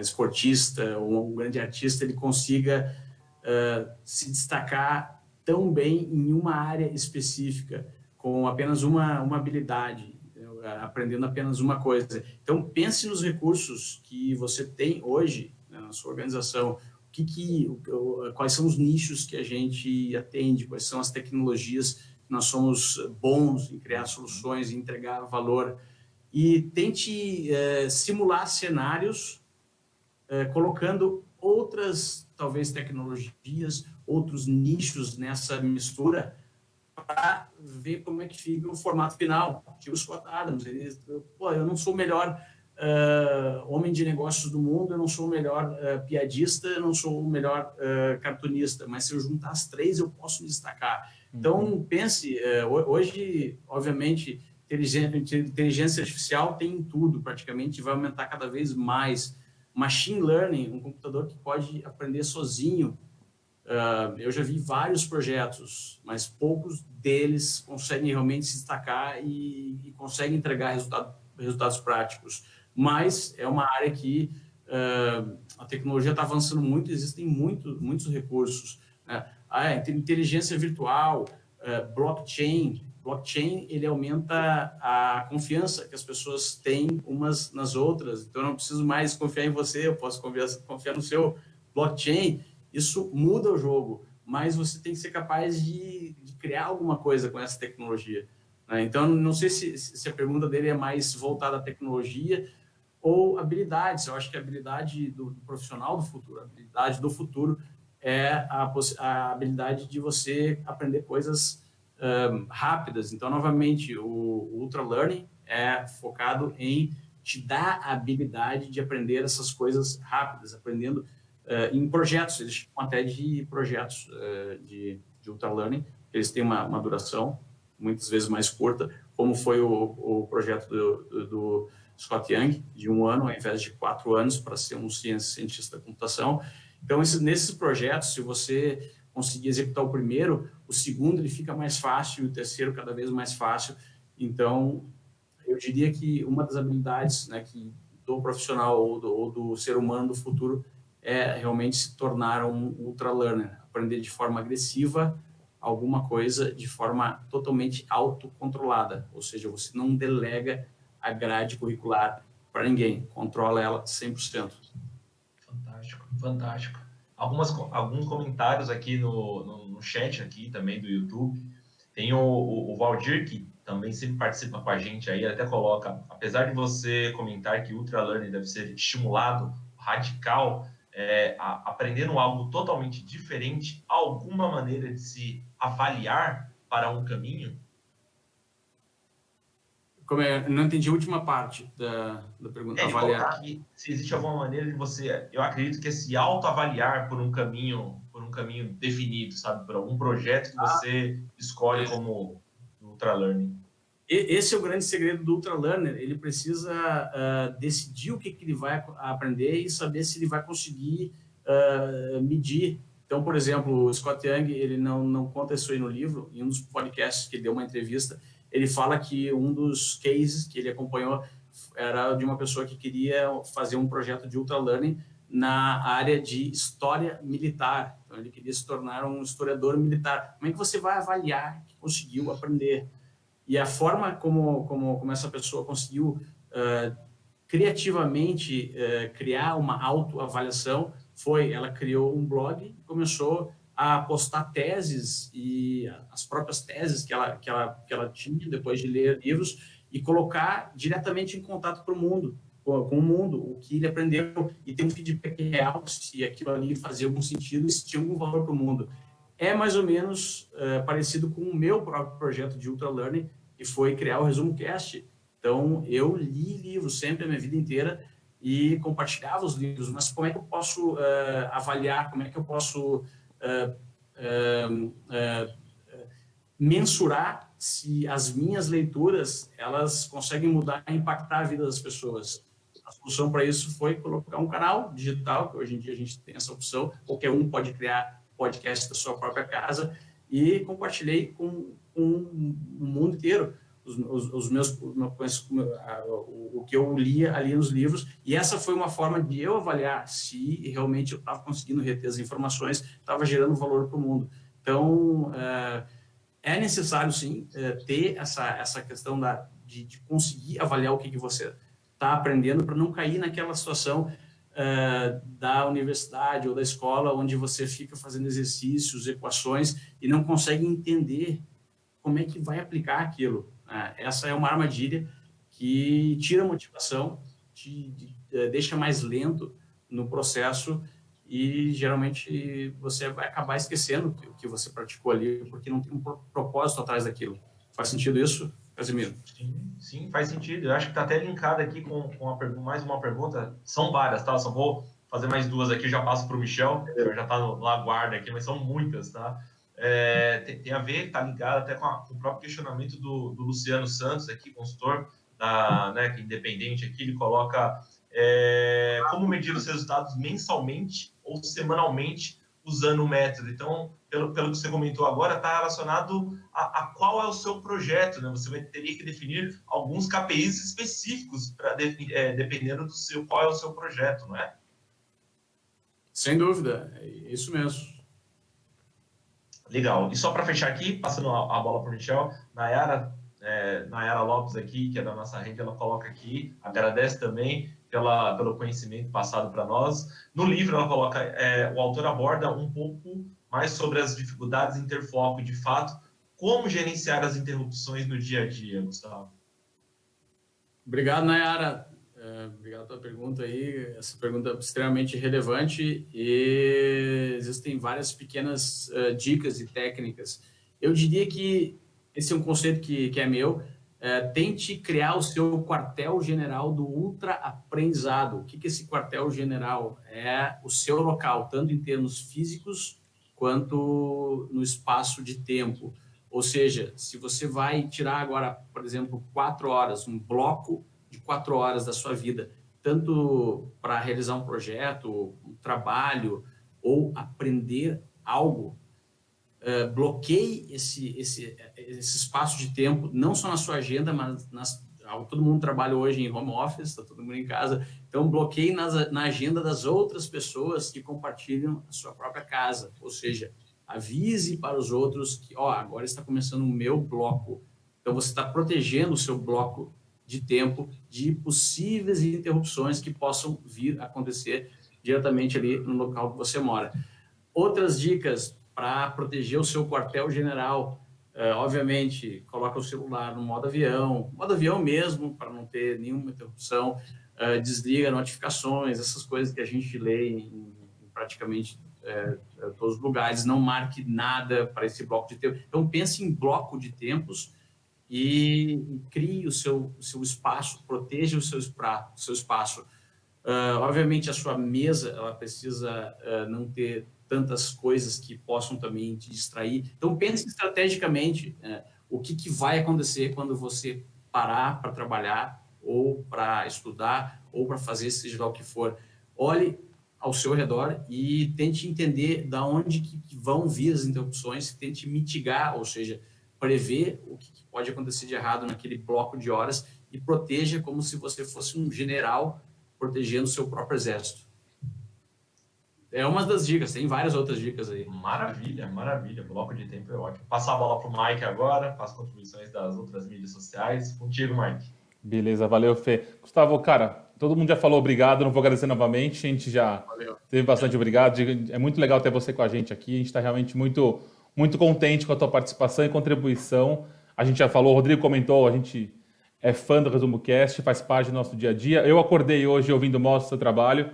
[SPEAKER 1] esportista, ou um grande artista, ele consiga se destacar tão bem em uma área específica, com apenas uma habilidade, aprendendo apenas uma coisa. Então, pense nos recursos que você tem hoje, né, na sua organização. Quais são os nichos que a gente atende, quais são as tecnologias que nós somos bons em criar soluções, em entregar valor, e tente simular cenários colocando outras, talvez, tecnologias, outros nichos nessa mistura, para ver como é que fica o formato final. Tipo o Scott Adams, eu não sou o melhor homem de negócios do mundo, eu não sou o melhor piadista, eu não sou o melhor cartunista, mas se eu juntar as três, eu posso me destacar. Então, pense, hoje, obviamente, inteligência artificial tem em tudo, praticamente, vai aumentar cada vez mais. Machine Learning, um computador que pode aprender sozinho. Eu já vi vários projetos, mas poucos deles conseguem realmente se destacar e conseguem entregar resultados práticos. Mas é uma área que a tecnologia está avançando muito, existem muitos recursos, né? Inteligência virtual, blockchain. Blockchain, ele aumenta a confiança que as pessoas têm umas nas outras. Então, eu não preciso mais confiar em você, eu posso confiar no seu blockchain. Isso muda o jogo, mas você tem que ser capaz de criar alguma coisa com essa tecnologia, né? Então, não sei se a pergunta dele é mais voltada à tecnologia ou habilidades. Eu acho que a habilidade do profissional do futuro, a habilidade do futuro é a habilidade de você aprender coisas rápidas. Então, novamente, o Ultra Learning é focado em te dar a habilidade de aprender essas coisas rápidas, aprendendo em projetos. Eles chamam até de projetos de Ultra Learning. Eles têm uma duração muitas vezes mais curta, como foi o projeto Scott Young, de 1 ano, ao invés de 4 anos, para ser um cientista da computação. Então, nesses projetos, se você conseguir executar o primeiro, o segundo ele fica mais fácil, e o terceiro cada vez mais fácil. Então, eu diria que uma das habilidades, né, que do profissional ou do ser humano do futuro é realmente se tornar um ultra learner, aprender de forma agressiva alguma coisa de forma totalmente autocontrolada, ou seja, você não delega a grade curricular para ninguém, controla ela 100%.
[SPEAKER 2] Fantástico, fantástico. Alguns comentários aqui no chat aqui também do YouTube. Tem o Valdir, que também sempre participa com a gente aí, ele até coloca, apesar de você comentar que Ultra Learning deve ser estimulado, radical, aprendendo algo totalmente diferente, alguma maneira de se avaliar para um caminho?
[SPEAKER 1] Não entendi a última parte da pergunta.
[SPEAKER 2] Avaliar. Aqui, se existe alguma maneira de você, eu acredito que é se autoavaliar por um caminho definido, sabe, por algum projeto que você escolhe como Ultra Learning.
[SPEAKER 1] Esse é o grande segredo do Ultra Learner. Ele precisa decidir o que ele vai aprender e saber se ele vai conseguir medir. Então, por exemplo, o Scott Young, ele não conta isso aí no livro, em um dos podcasts que ele deu uma entrevista, ele fala que um dos cases que ele acompanhou era de uma pessoa que queria fazer um projeto de Ultra Learning na área de história militar. Então, ele queria se tornar um historiador militar. Como é que você vai avaliar que conseguiu aprender? E a forma como essa pessoa conseguiu criativamente criar uma autoavaliação foi, ela criou um blog e começou a postar teses e as próprias teses que ela tinha depois de ler livros e colocar diretamente em contato com o mundo, o que ele aprendeu, e ter um feedback real se aquilo ali fazia algum sentido e se tinha algum valor para o mundo. É mais ou menos parecido com o meu próprio projeto de Ultra Learning, que foi criar o Resumo Cast. Então, eu li livros sempre a minha vida inteira e compartilhava os livros, mas como é que eu posso avaliar, como é que eu posso mensurar se as minhas leituras elas conseguem mudar e impactar a vida das pessoas? A solução para isso foi colocar um canal digital, que hoje em dia a gente tem essa opção, qualquer um pode criar podcast da sua própria casa, e compartilhei com o mundo inteiro o que eu lia ali nos livros, e essa foi uma forma de eu avaliar se realmente eu estava conseguindo reter as informações, estava gerando valor para o mundo. Então, é necessário, sim, ter essa questão de conseguir avaliar o que você está aprendendo, para não cair naquela situação da universidade ou da escola, onde você fica fazendo exercícios, equações, e não consegue entender como é que vai aplicar aquilo. Essa é uma armadilha que tira a motivação, deixa mais lento no processo, e geralmente você vai acabar esquecendo o que você praticou ali, porque não tem um propósito atrás daquilo. Faz sentido isso, Casimiro?
[SPEAKER 2] Sim, faz sentido. Eu acho que está até linkado aqui com mais uma pergunta. São várias, tá? Eu só vou fazer mais duas aqui, já passo para o Michel, que já está no aguardo aqui, mas são muitas, tá? Tem a ver, está ligado até com o próprio questionamento do Luciano Santos, aqui, consultor, que é independente aqui, ele coloca como medir os resultados mensalmente ou semanalmente usando o método. Então, pelo que você comentou agora, está relacionado a qual é o seu projeto, né? Você teria que definir alguns KPIs específicos dependendo qual é o seu projeto, não é?
[SPEAKER 1] Sem dúvida, é isso mesmo.
[SPEAKER 2] Legal. E só para fechar aqui, passando a bola para o Michel, Nayara Lopes aqui, que é da nossa rede, ela coloca aqui, agradece também pelo conhecimento passado para nós. No livro, ela coloca, o autor aborda um pouco mais sobre as dificuldades em ter foco, de fato, como gerenciar as interrupções no dia a dia, Gustavo.
[SPEAKER 1] Obrigado, Nayara. Obrigado pela pergunta aí. Essa pergunta é extremamente relevante, e existem várias pequenas dicas e técnicas. Eu diria que esse é um conceito que é meu. Tente criar o seu quartel-general do ultra-aprendizado. O que é esse quartel-general? É o seu local, tanto em termos físicos quanto no espaço de tempo. Ou seja, se você vai tirar agora, por exemplo, 4 horas, um bloco de 4 horas da sua vida, tanto para realizar um projeto, um trabalho ou aprender algo, bloqueie esse espaço de tempo, não só na sua agenda, mas todo mundo trabalha hoje em home office, está todo mundo em casa, então bloqueie na agenda das outras pessoas que compartilham a sua própria casa, ou seja, avise para os outros que, agora está começando o meu bloco, então você está protegendo o seu bloco de tempo de possíveis interrupções que possam vir a acontecer diretamente ali no local que você mora. Outras dicas para proteger o seu quartel-general, obviamente, coloca o celular no modo avião mesmo, para não ter nenhuma interrupção, desliga notificações, essas coisas que a gente lê em praticamente todos os lugares, não marque nada para esse bloco de tempo. Então, pense em bloco de tempos e crie o seu espaço, proteja o seu espaço. Obviamente, a sua mesa ela precisa não ter tantas coisas que possam também te distrair. Então, pense estrategicamente o que vai acontecer quando você parar para trabalhar ou para estudar ou para fazer seja lá o que for. Olhe ao seu redor e tente entender da onde que vão vir as interrupções, tente mitigar, ou seja, prever o que pode acontecer de errado naquele bloco de horas e proteja como se você fosse um general protegendo o seu próprio exército. É uma das dicas, tem várias outras dicas aí.
[SPEAKER 2] Maravilha. Bloco de tempo é ótimo. Passar a bola para o Mike agora, para as contribuições das outras mídias sociais. Contigo, Mike.
[SPEAKER 3] Beleza, valeu, Fê. Gustavo, cara, todo mundo já falou obrigado, não vou agradecer novamente, a gente já teve bastante obrigado. É muito legal ter você com a gente aqui, a gente está realmente muito, muito contente com a tua participação e contribuição. A gente já falou, o Rodrigo comentou, a gente é fã do Resumo Cast, faz parte do nosso dia a dia. Eu acordei hoje ouvindo o seu trabalho.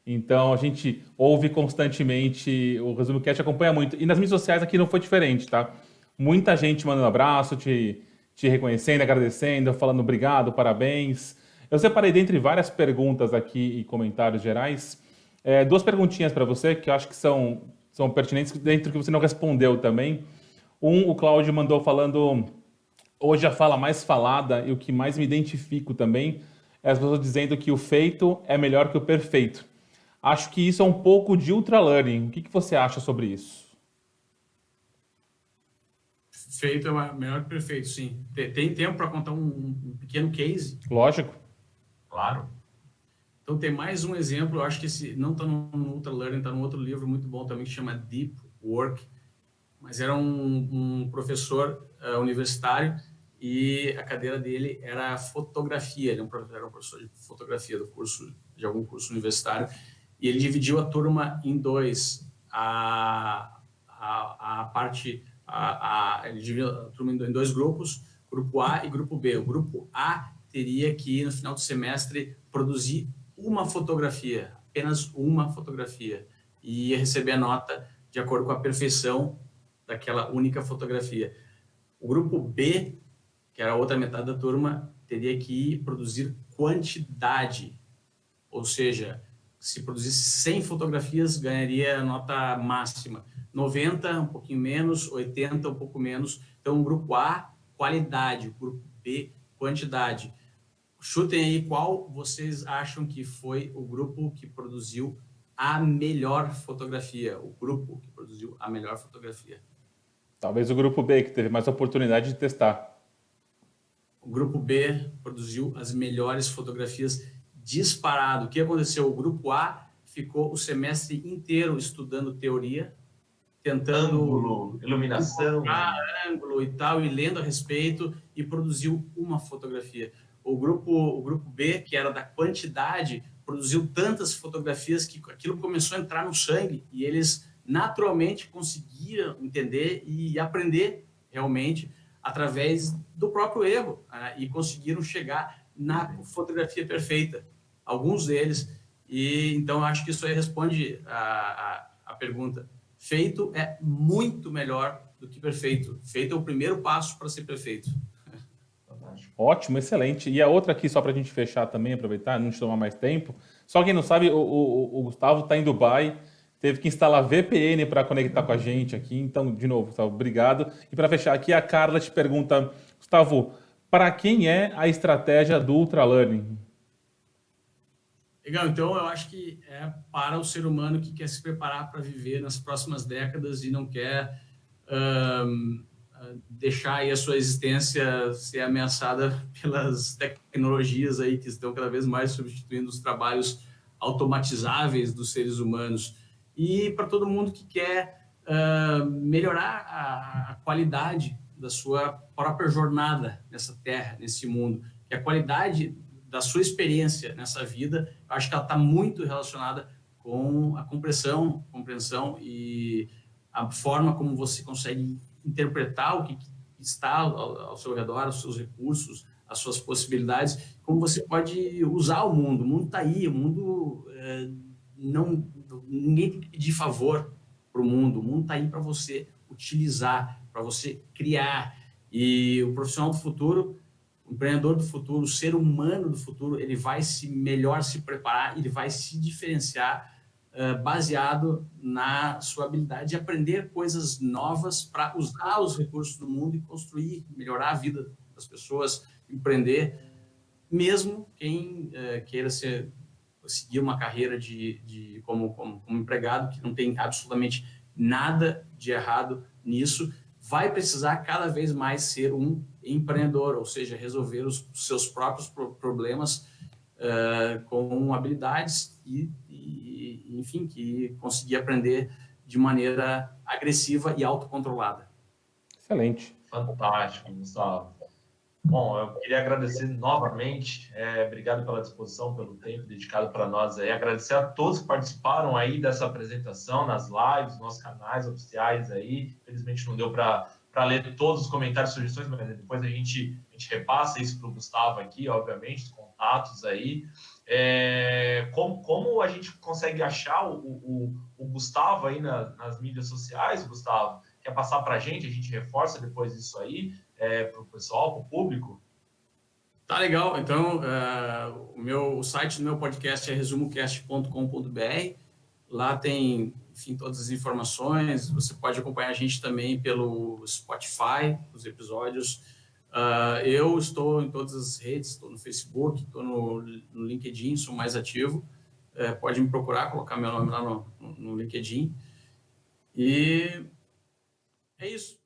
[SPEAKER 3] Então, a gente ouve constantemente, o Resumo Cast acompanha muito. E nas mídias sociais aqui não foi diferente, tá? Muita gente mandando abraço, te reconhecendo, agradecendo, falando obrigado, parabéns. Eu separei dentre várias perguntas aqui e comentários gerais, 2 perguntinhas para você, que eu acho que são pertinentes, dentro que você não respondeu também. O Cláudio mandou falando, hoje a fala mais falada e o que mais me identifico também, é as pessoas dizendo que o feito é melhor que o perfeito. Acho que isso é um pouco de ultralearning. O que você acha sobre isso?
[SPEAKER 1] Feito é melhor que perfeito, sim. Tem tempo para contar um pequeno case?
[SPEAKER 3] Lógico.
[SPEAKER 2] Claro.
[SPEAKER 1] Então, tem mais um exemplo. Eu acho que esse não está no ultralearning, está num outro livro muito bom também, que chama Deep Work. Mas era um professor universitário e a cadeira dele era fotografia. Ele era um professor de fotografia de algum curso universitário. E ele dividiu a turma em 2. Ele dividiu a turma em 2 grupos, grupo A e grupo B. O grupo A teria que, no final do semestre, produzir uma fotografia, apenas uma fotografia, e ia receber a nota de acordo com a perfeição daquela única fotografia. O grupo B, que era a outra metade da turma, teria que produzir quantidade, ou seja, se produzisse 100 fotografias, ganharia a nota máxima. 90, um pouquinho menos, 80, um pouco menos. Então, o grupo A, qualidade, o grupo B, quantidade. Chutem aí qual vocês acham que foi o grupo que produziu a melhor fotografia. O grupo que produziu a melhor fotografia.
[SPEAKER 3] Talvez o grupo B, que teve mais oportunidade de testar.
[SPEAKER 1] O grupo B produziu as melhores fotografias disparado. O que aconteceu? O grupo A ficou o semestre inteiro estudando teoria, tentando
[SPEAKER 2] ângulo, iluminação,
[SPEAKER 1] ângulo e tal, e lendo a respeito, e produziu uma fotografia. O grupo B, que era da quantidade, produziu tantas fotografias que aquilo começou a entrar no sangue e eles naturalmente conseguiram entender e aprender realmente através do próprio erro, e conseguiram chegar na fotografia perfeita. Alguns deles. E então acho que isso aí responde a pergunta. Feito é muito melhor do que perfeito. Feito é o primeiro passo para ser perfeito.
[SPEAKER 3] Ótimo, excelente. E a outra aqui, só para a gente fechar também, aproveitar, não te tomar mais tempo. Só quem não sabe, o Gustavo está em Dubai, teve que instalar VPN para conectar com a gente aqui. Então, de novo, Gustavo, obrigado. E para fechar aqui, a Carla te pergunta, Gustavo, para quem é a estratégia do Ultralearning?
[SPEAKER 1] Legal, então eu acho que é para o ser humano que quer se preparar para viver nas próximas décadas e não quer deixar aí a sua existência ser ameaçada pelas tecnologias aí que estão cada vez mais substituindo os trabalhos automatizáveis dos seres humanos. E para todo mundo que quer melhorar a qualidade da sua própria jornada nessa terra, nesse mundo, que a qualidade da sua experiência nessa vida, eu acho que ela está muito relacionada com a compreensão e a forma como você consegue interpretar o que está ao seu redor, os seus recursos, as suas possibilidades, como você pode usar o mundo. O mundo está aí, o mundo ninguém tem que pedir favor para o mundo está aí para você utilizar, para você criar. E o profissional do futuro, o empreendedor do futuro, o ser humano do futuro, ele vai melhor se preparar, ele vai se diferenciar baseado na sua habilidade de aprender coisas novas para usar os recursos do mundo e construir, melhorar a vida das pessoas, empreender, mesmo quem queira seguir uma carreira como empregado, que não tem absolutamente nada de errado nisso, vai precisar cada vez mais ser um empreendedor, ou seja, resolver os seus próprios problemas com habilidades enfim, que conseguir aprender de maneira agressiva e autocontrolada.
[SPEAKER 3] Excelente.
[SPEAKER 2] Fantástico, Gustavo. Bom, eu queria agradecer novamente, obrigado pela disposição, pelo tempo dedicado para nós aí, agradecer a todos que participaram aí dessa apresentação, nas lives, nos canais oficiais aí, infelizmente não deu para ler todos os comentários e sugestões, mas depois a gente repassa isso para o Gustavo aqui, obviamente, os contatos aí. Como a gente consegue achar o Gustavo aí nas mídias sociais, Gustavo? Quer passar para a gente reforça depois isso aí para o pessoal, para o público?
[SPEAKER 1] Tá legal, então o site do meu podcast é resumocast.com.br, lá tem, enfim, todas as informações, você pode acompanhar a gente também pelo Spotify, os episódios. Eu estou em todas as redes, estou no Facebook, estou no LinkedIn, sou mais ativo, pode me procurar, colocar meu nome lá no LinkedIn, e é isso.